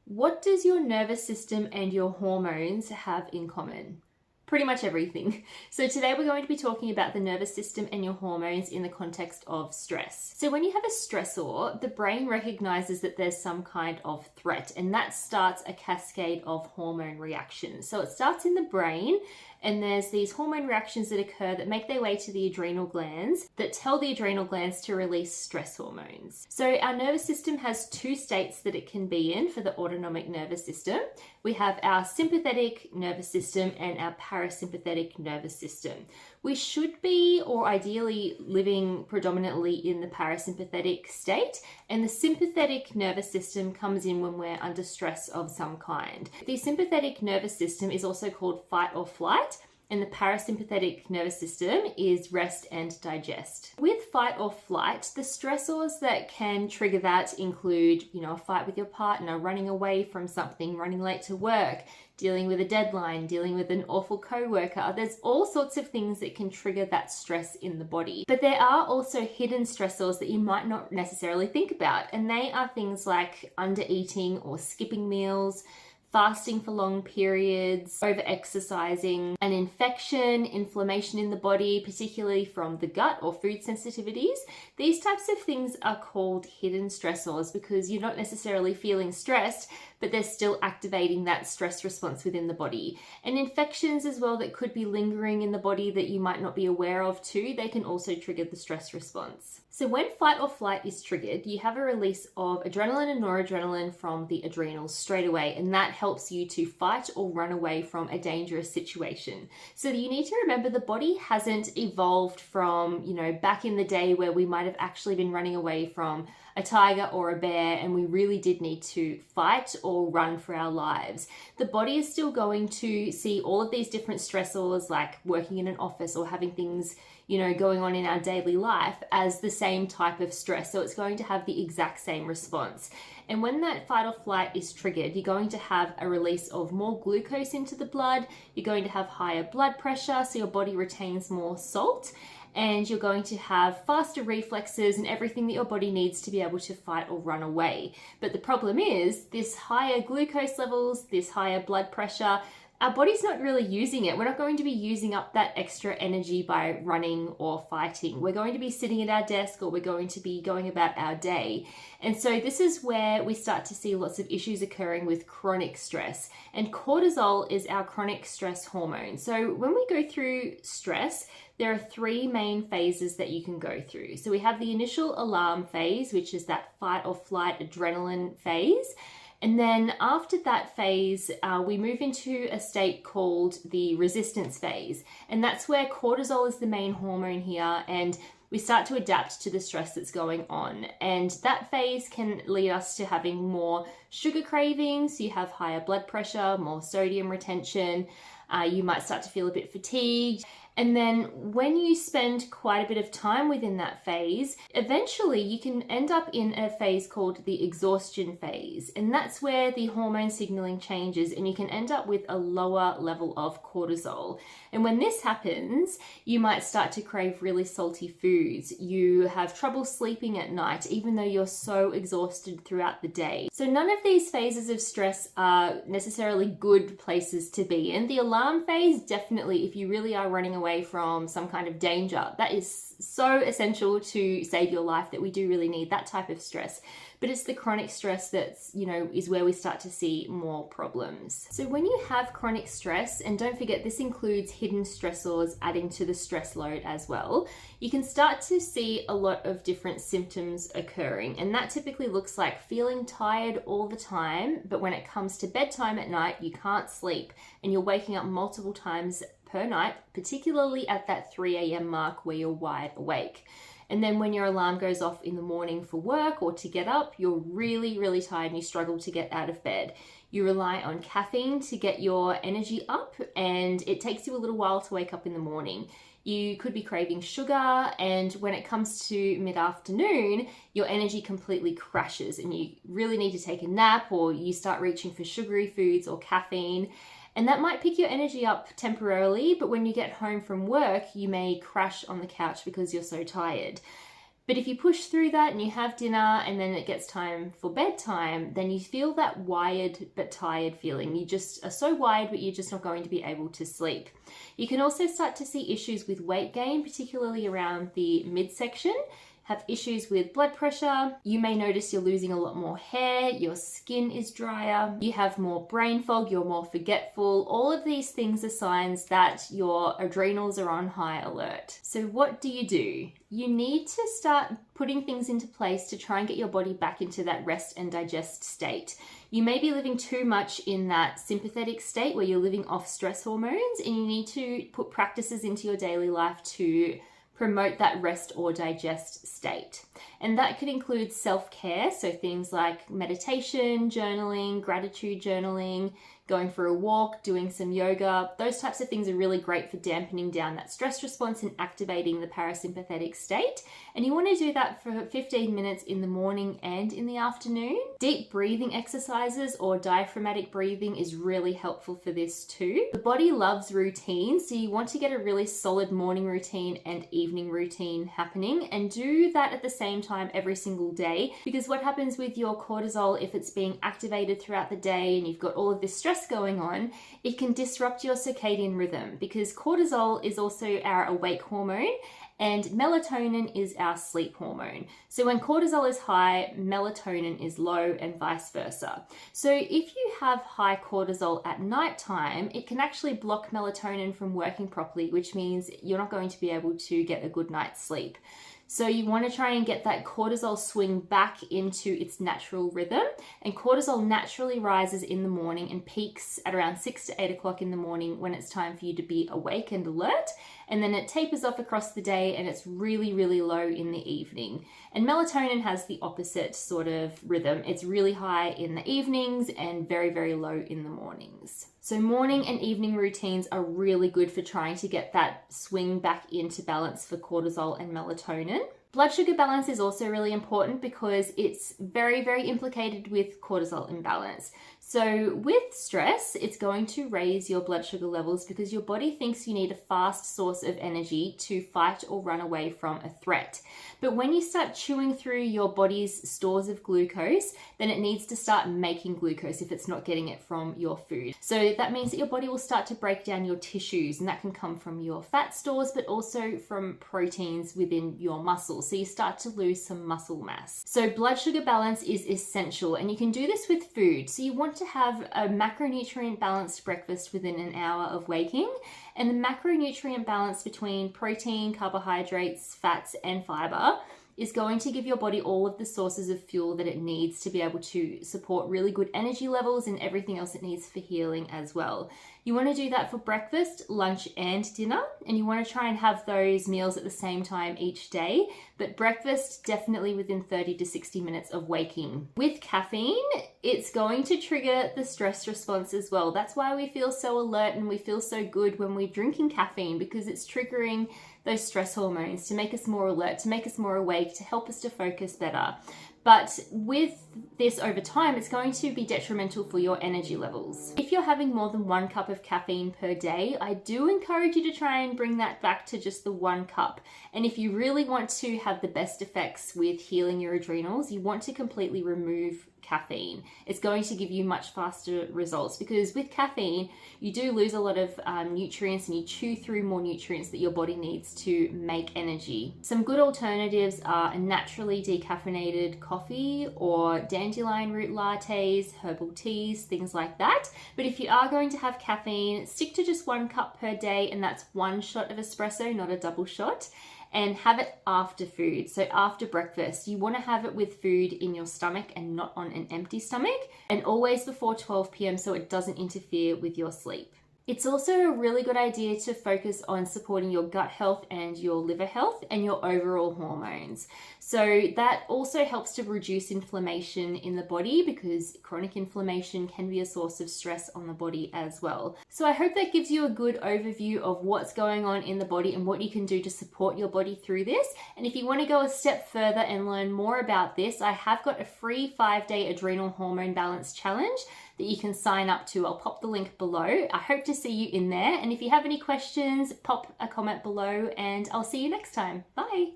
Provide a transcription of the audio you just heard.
What does your nervous system and your hormones have in common? Pretty much everything. So today we're going to be talking about the nervous system and your hormones in the context of stress. So when you have a stressor, the brain recognizes that there's some kind of threat, and that starts a cascade of hormone reactions. So it starts in the brain, and there's these hormone reactions that occur that make their way to the adrenal glands that tell the adrenal glands to release stress hormones. So our nervous system has two states that it can be in for the autonomic nervous system. We have our sympathetic nervous system and our parasympathetic nervous system. We should be, or ideally, living predominantly in the parasympathetic state, and the sympathetic nervous system comes in when we're under stress of some kind. The sympathetic nervous system is also called fight or flight, and the parasympathetic nervous system is rest and digest. With fight or flight, the stressors that can trigger that include, a fight with your partner, running away from something, running late to work, dealing with a deadline, dealing with an awful coworker. There's all sorts of things that can trigger that stress in the body. But there are also hidden stressors that you might not necessarily think about, and they are things like under-eating or skipping meals, fasting for long periods, over-exercising, an infection, inflammation in the body, particularly from the gut or food sensitivities. These types of things are called hidden stressors because you're not necessarily feeling stressed, but they're still activating that stress response within the body. And infections as well that could be lingering in the body that you might not be aware of too, they can also trigger the stress response. So when fight or flight is triggered, you have a release of adrenaline and noradrenaline from the adrenals straight away, and that helps you to fight or run away from a dangerous situation. So you need to remember the body hasn't evolved from, back in the day where we might have actually been running away from a tiger or a bear and we really did need to fight or run for our lives. The body is still going to see all of these different stressors like working in an office or having things going on in our daily life as the same type of stress. So it's going to have the exact same response. And when that fight or flight is triggered, you're going to have a release of more glucose into the blood. You're going to have higher blood pressure, so your body retains more salt. And you're going to have faster reflexes and everything that your body needs to be able to fight or run away. But the problem is this higher glucose levels, this higher blood pressure, our body's not really using it. We're not going to be using up that extra energy by running or fighting. We're going to be sitting at our desk or we're going to be going about our day. And so this is where we start to see lots of issues occurring with chronic stress. And cortisol is our chronic stress hormone. So when we go through stress, there are three main phases that you can go through. So we have the initial alarm phase, which is that fight or flight adrenaline phase. And then after that phase, we move into a state called the resistance phase. And that's where cortisol is the main hormone here. And we start to adapt to the stress that's going on. And that phase can lead us to having more sugar cravings. You have higher blood pressure, more sodium retention. You might start to feel a bit fatigued. And then when you spend quite a bit of time within that phase, eventually you can end up in a phase called the exhaustion phase. And that's where the hormone signaling changes and you can end up with a lower level of cortisol. And when this happens, you might start to crave really salty foods. You have trouble sleeping at night, even though you're so exhausted throughout the day. So none of these phases of stress are necessarily good places to be in. The alarm phase, definitely, if you really are running away from some kind of danger, that is so essential to save your life that we do really need that type of stress. But it's the chronic stress that's, is where we start to see more problems. So when you have chronic stress, and don't forget this includes hidden stressors adding to the stress load as well, you can start to see a lot of different symptoms occurring. And that typically looks like feeling tired all the time, but when it comes to bedtime at night, you can't sleep and you're waking up multiple times per night, particularly at that 3 a.m. mark where you're wide awake. And then when your alarm goes off in the morning for work or to get up, you're really, really tired and you struggle to get out of bed. You rely on caffeine to get your energy up, and it takes you a little while to wake up in the morning. You could be craving sugar, and when it comes to mid-afternoon, your energy completely crashes and you really need to take a nap, or you start reaching for sugary foods or caffeine. And that might pick your energy up temporarily, but when you get home from work, you may crash on the couch because you're so tired. But if you push through that and you have dinner and then it gets time for bedtime, then you feel that wired but tired feeling. You just are so wired, but you're just not going to be able to sleep. You can also start to see issues with weight gain, particularly around the midsection. Have issues with blood pressure. You may notice you're losing a lot more hair, your skin is drier, you have more brain fog, you're more forgetful. All of these things are signs that your adrenals are on high alert. So what do? You need to start putting things into place to try and get your body back into that rest and digest state. You may be living too much in that sympathetic state where you're living off stress hormones, and you need to put practices into your daily life to promote that rest or digest state. And that could include self-care, so things like meditation, journaling, gratitude journaling, going for a walk, doing some yoga. Those types of things are really great for dampening down that stress response and activating the parasympathetic state. And you want to do that for 15 minutes in the morning and in the afternoon. Deep breathing exercises or diaphragmatic breathing is really helpful for this too. The body loves routine, so you want to get a really solid morning routine and evening routine happening, and do that at the same time every single day, because what happens with your cortisol, if it's being activated throughout the day and you've got all of this stress going on, it can disrupt your circadian rhythm, because cortisol is also our awake hormone and melatonin is our sleep hormone. So when cortisol is high, melatonin is low, and vice versa. So if you have high cortisol at nighttime, it can actually block melatonin from working properly, which means you're not going to be able to get a good night's sleep. So you want to try and get that cortisol swing back into its natural rhythm. And cortisol naturally rises in the morning and peaks at around 6 to 8 o'clock in the morning when it's time for you to be awake and alert. And then it tapers off across the day and it's really, really low in the evening. And melatonin has the opposite sort of rhythm. It's really high in the evenings and very, very low in the mornings. So morning and evening routines are really good for trying to get that swing back into balance for cortisol and melatonin. Blood sugar balance is also really important because it's very, very implicated with cortisol imbalance. So with stress, it's going to raise your blood sugar levels because your body thinks you need a fast source of energy to fight or run away from a threat. But when you start chewing through your body's stores of glucose, then it needs to start making glucose if it's not getting it from your food. So that means that your body will start to break down your tissues, and that can come from your fat stores, but also from proteins within your muscles. So you start to lose some muscle mass. So blood sugar balance is essential, and you can do this with food. So you want to have a macronutrient balanced breakfast within an hour of waking, and the macronutrient balance between protein, carbohydrates, fats, and fiber is going to give your body all of the sources of fuel that it needs to be able to support really good energy levels and everything else it needs for healing as well. You want to do that for breakfast, lunch, and dinner, and you want to try and have those meals at the same time each day, but breakfast definitely within 30 to 60 minutes of waking. With caffeine, it's going to trigger the stress response as well. That's why we feel so alert and we feel so good when we're drinking caffeine, because it's triggering those stress hormones to make us more alert, to make us more awake, to help us to focus better. But with this over time, it's going to be detrimental for your energy levels. If you're having more than 1 cup of caffeine per day, I do encourage you to try and bring that back to just the 1 cup. And if you really want to have the best effects with healing your adrenals, you want to completely remove caffeine. It's going to give you much faster results, because with caffeine, you do lose a lot of nutrients and you chew through more nutrients that your body needs to make energy. Some good alternatives are a naturally decaffeinated coffee or dandelion root lattes, herbal teas, things like that. But if you are going to have caffeine, stick to just 1 cup per day, and that's 1 shot of espresso, not a double shot. And have it after food. So after breakfast, you want to have it with food in your stomach and not on an empty stomach, and always before 12 p.m. so it doesn't interfere with your sleep. It's also a really good idea to focus on supporting your gut health and your liver health and your overall hormones. So that also helps to reduce inflammation in the body, because chronic inflammation can be a source of stress on the body as well. So I hope that gives you a good overview of what's going on in the body and what you can do to support your body through this. And if you want to go a step further and learn more about this, I have got a free 5-day adrenal hormone balance challenge that you can sign up to. I'll pop the link below. I hope to see you in there. And if you have any questions, pop a comment below, and I'll see you next time. Bye.